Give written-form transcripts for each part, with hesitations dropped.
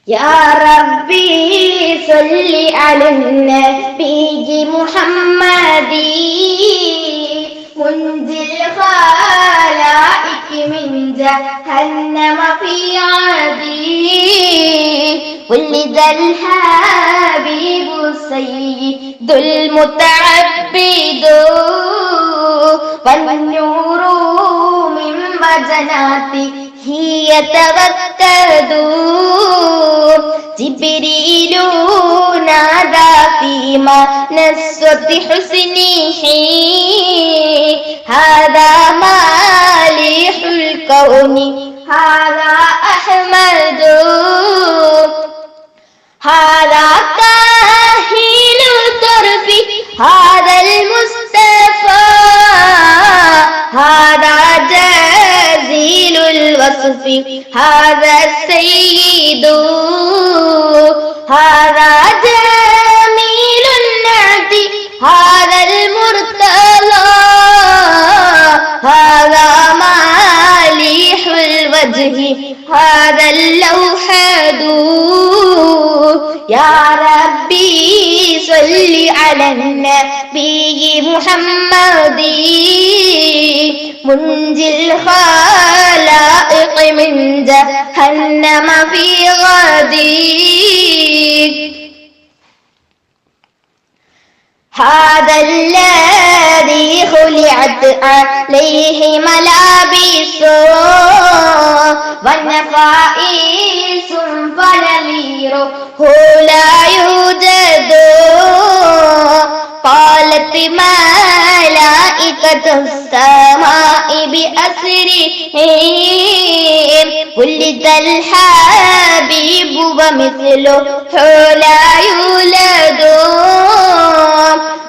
يا ربي صل على النبي محمد منجي الخلائق من جهنم في عدي ولد الحبيب السيد المتعبد والنور من بجناته يتبتد جبريل نادى في منصة حسنه هذا مالح الكون هذا أحمد هذا كاهل الطرف هذا المصطفى هذا جزيل الوصف هذا السيد هذا جميل النعت هذا المرتضى هذا مالح الوجه هذا اللوحد يا ربي صل على النبي محمد منجي الخلائق من جهنم في غدي هذا الذي خلعت عليه ملابس والنفائس فنظيره لا يوجد قالت ملائكة السماء بأسره ولد الحبيب ومثله لا يولد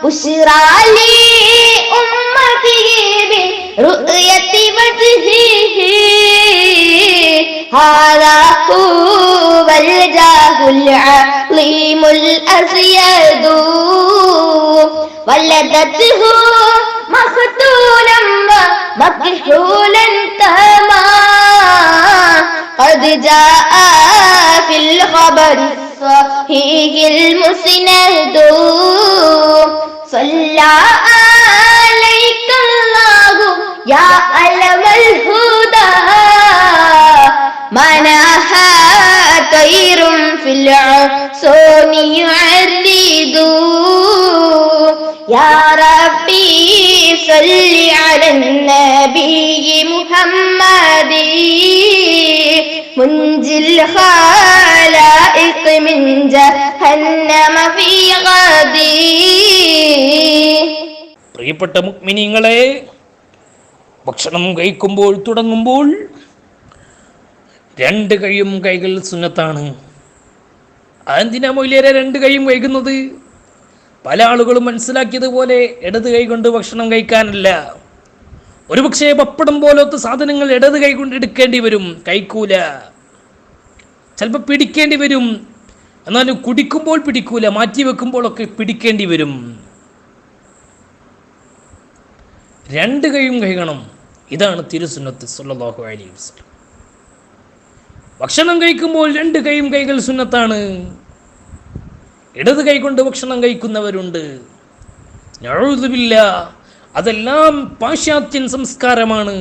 بشرى لأمته برؤية وجهه هذا هو الجاه العظيم الأسيد ولدته مختونا ومكحولا تما قد جاء في الخبر الصحيح المسند صلى عليك الله يا علم الهدى مناها طير في العصون يعرض يا ربي صل على النبي محمد منجي الخلائق من جهنم في غدي. പ്രിയപ്പെട്ട മുഅ്മിനീങ്ങളെ, ഭക്ഷണം കഴിക്കുമ്പോൾ തുടങ്ങുമ്പോൾ രണ്ട് കൈകൾ സുന്നത്താണ്. അതെന്തിനാ മൗലിയരെ രണ്ട് കൈയും കഴിക്കുന്നത്? പല ആളുകളും മനസ്സിലാക്കിയതുപോലെ ഇടത് കൈ കൊണ്ട് ഭക്ഷണം കഴിക്കാനല്ല. ഒരുപക്ഷെ പപ്പടം പോലത്തെ സാധനങ്ങൾ ഇടത് കൈ കൊണ്ട് എടുക്കേണ്ടി വരും, കഴിക്കൂല. ചിലപ്പോൾ പിടിക്കേണ്ടി വരും, എന്നാലും കുടിക്കുമ്പോൾ പിടിക്കൂല, മാറ്റി വെക്കുമ്പോഴൊക്കെ പിടിക്കേണ്ടി വരും. രണ്ട് കൈയും കഴിക്കണം. ഇതാണ് തിരുസുന്നത്ത് സല്ലല്ലാഹു അലൈഹി വസല്ലം. ഭക്ഷണം കഴിക്കുമ്പോൾ രണ്ട് കൈകൾ സുന്നത്താണ്. ഇടത് കൈ കൊണ്ട് ഭക്ഷണം കഴിക്കുന്നവരുണ്ട്. നഊദു ബില്ലാഹ്, അതെല്ലാം പാശ്ചാത്യൻ സംസ്കാരമാണ്.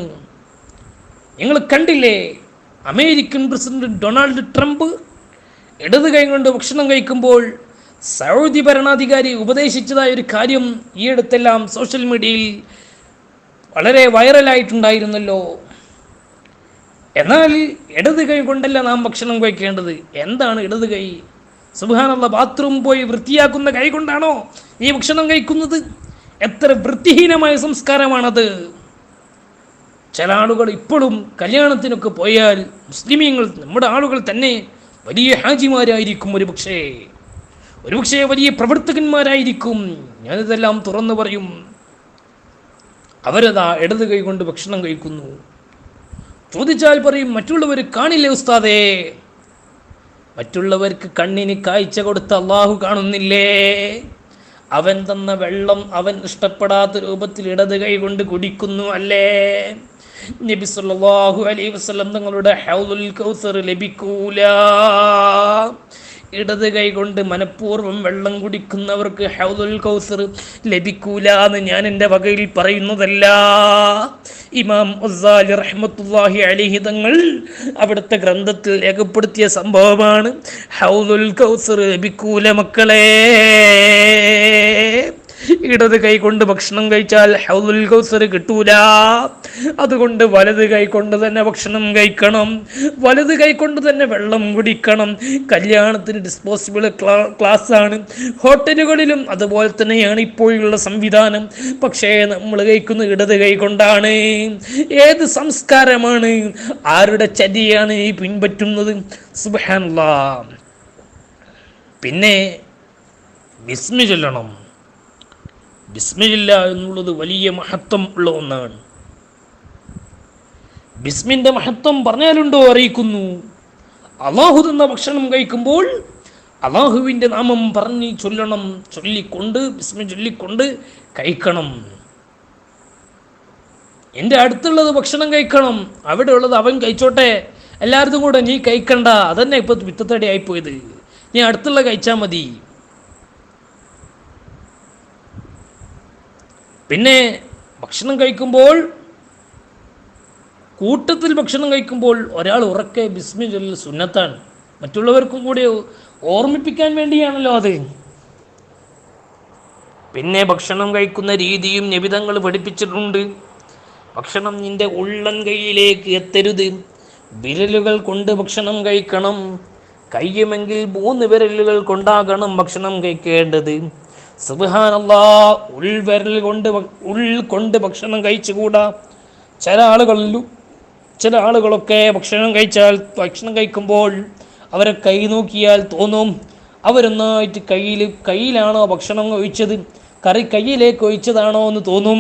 നിങ്ങൾ കണ്ടില്ലേ, അമേരിക്കൻ പ്രസിഡന്റ് ഡൊണാൾഡ് ട്രംപ് ഇടത് കൈ കൊണ്ട് ഭക്ഷണം കഴിക്കുമ്പോൾ സൗദി ഭരണാധികാരി ഉപദേശിച്ചതായ ഒരു കാര്യം ഈ അടുത്തെല്ലാം സോഷ്യൽ മീഡിയയിൽ വളരെ വൈറലായിട്ടുണ്ടായിരുന്നല്ലോ. എന്നാൽ ഇടത് കൈ കൊണ്ടല്ല നാം ഭക്ഷണം കഴിക്കേണ്ടത്. എന്താണ് ഇടത് കൈ? സുബ്ഹാനല്ലാഹ്, ബാത്റൂം പോയി വൃത്തിയാക്കുന്ന കൈ കൊണ്ടാണോ ഈ ഭക്ഷണം കഴിക്കുന്നത്? എത്ര വൃത്തിഹീനമായ സംസ്കാരമാണത്. ചില ആളുകൾ ഇപ്പോഴും കല്യാണത്തിനൊക്കെ പോയാൽ മുസ്ലിമീങ്ങൾ, നമ്മുടെ ആളുകൾ തന്നെ വലിയ ഹാജിമാരായിരിക്കും, ഒരുപക്ഷേ വലിയ പ്രവർത്തകന്മാരായിരിക്കും. ഞാനിതെല്ലാം തുറന്നു പറയും. അവരതാ ഇടത് കൈ കൊണ്ട് ഭക്ഷണം കഴിക്കുന്നു. ചോദിച്ചാൽ പറയും, മറ്റുള്ളവർ കാണില്ലേ ഉസ്താദേ? മറ്റുള്ളവർക്ക് കണ്ണിന് കാഴ്ച കൊടുത്ത അള്ളാഹു കാണുന്നില്ലേ? അവൻ തന്ന വെള്ളം അവൻ ഇഷ്ടപ്പെടാത്ത രൂപത്തിൽ ഇടത് കൈ കൊണ്ട് കുടിക്കുന്നു അല്ലേ? നബി സല്ലല്ലാഹു അലൈഹി വസല്ലം തങ്ങളുടെ ഹൗലുൽ കൗസർ ലഭിക്കൂല. ഇടത് കൈ കൊണ്ട് മനഃപൂർവ്വം വെള്ളം കുടിക്കുന്നവർക്ക് ഹൗദുൽ കൗസർ ലഭിക്കൂല എന്ന് ഞാൻ എൻ്റെ വകയിൽ പറയുന്നതല്ല. ഇമാം ഗസാലി റഹ്മത്തുള്ളാഹി അലൈഹി തങ്ങൾ അവിടുത്തെ ഗ്രന്ഥത്തിൽ രേഖപ്പെടുത്തിയ സംഭവമാണ്. ഹൗദുൽ കൗസർ ലഭിക്കൂല മക്കളെ. ഇടത് കൈ കൊണ്ട് ഭക്ഷണം കഴിച്ചാൽ ഹൗദുൽ കൗസർ കിട്ടൂല. അതുകൊണ്ട് വലത് കൈ കൊണ്ട് തന്നെ ഭക്ഷണം കഴിക്കണം, വലത് കൈ കൊണ്ട് തന്നെ വെള്ളം കുടിക്കണം. കല്യാണത്തിന് ഡിസ്പോസിബിൾ ക്ലാസ് ആണ്, ഹോട്ടലുകളിലും അതുപോലെ തന്നെയാണ് ഇപ്പോഴുള്ള സംവിധാനം. പക്ഷേ നമ്മൾ കഴിക്കുന്ന ഇടത് കൈ കൊണ്ടാണ്. ഏത് സംസ്കാരമാണ്, ആരുടെ ചര്യയാണ് ഈ പിൻപറ്റുന്നത്? സുബ്ഹാനല്ലാഹ്. പിന്നെ ബിസ്മി ചൊല്ലണം. ബിസ്മില്ല എന്നുള്ളത് വലിയ മഹത്വം ഉള്ള ഒന്നാണ്. ബിസ്മിന്റെ മഹത്വം പറഞ്ഞാലുണ്ടോ അറിയിക്കുന്നു. അള്ളാഹു തന്ന ഭക്ഷണം കഴിക്കുമ്പോൾ അള്ളാഹുവിൻ്റെ നാമം പറഞ്ഞ് ചൊല്ലണം, ചൊല്ലിക്കൊണ്ട് ബിസ്മി ചൊല്ലിക്കൊണ്ട് കഴിക്കണം. എൻ്റെ അടുത്തുള്ളത് ഭക്ഷണം കഴിക്കണം, അവിടെ ഉള്ളത് അവൻ കഴിച്ചോട്ടെ, എല്ലാവരും കൂടെ നീ കഴിക്കണ്ട. അതന്നെ ഇപ്പൊ വിത്തത്തടി ആയിപ്പോയത്. നീ അടുത്തുള്ള കഴിച്ചാൽ മതി. പിന്നെ ഭക്ഷണം കഴിക്കുമ്പോൾ, കൂട്ടത്തിൽ ഭക്ഷണം കഴിക്കുമ്പോൾ ഒരാൾ ഉറക്കെ ബിസ്മി ചൊല്ലൽ സുന്നത്താണ്. മറ്റുള്ളവർക്കും കൂടി ഓർമ്മിപ്പിക്കാൻ വേണ്ടിയാണല്ലോ അത്. പിന്നെ ഭക്ഷണം കഴിക്കുന്ന രീതിയും നബിതങ്ങൾ പഠിപ്പിച്ചിട്ടുണ്ട്. ഭക്ഷണം നിന്റെ ഉള്ളൻ കൈയിലേക്ക് എത്തരുത്. വിരലുകൾ കൊണ്ട് ഭക്ഷണം കഴിക്കണം. കഴിയുമെങ്കിൽ 3 വിരലുകൾ കൊണ്ടാകണം ഭക്ഷണം കഴിക്കേണ്ടത്. സുബ്ഹാനല്ലാഹ്. ഉൾവിരൽ കൊണ്ട് ഭക്ഷണം കഴിച്ചുകൂടാ. ചില ആളുകളൊക്കെ ഭക്ഷണം കഴിക്കുമ്പോൾ അവരെ കൈ നോക്കിയാൽ തോന്നും അവരൊന്നായിട്ട് കയ്യിലാണോ ഭക്ഷണം ഒഴിച്ചത്, കറി കയ്യിലേക്ക് ഒഴിച്ചതാണോ എന്ന് തോന്നും.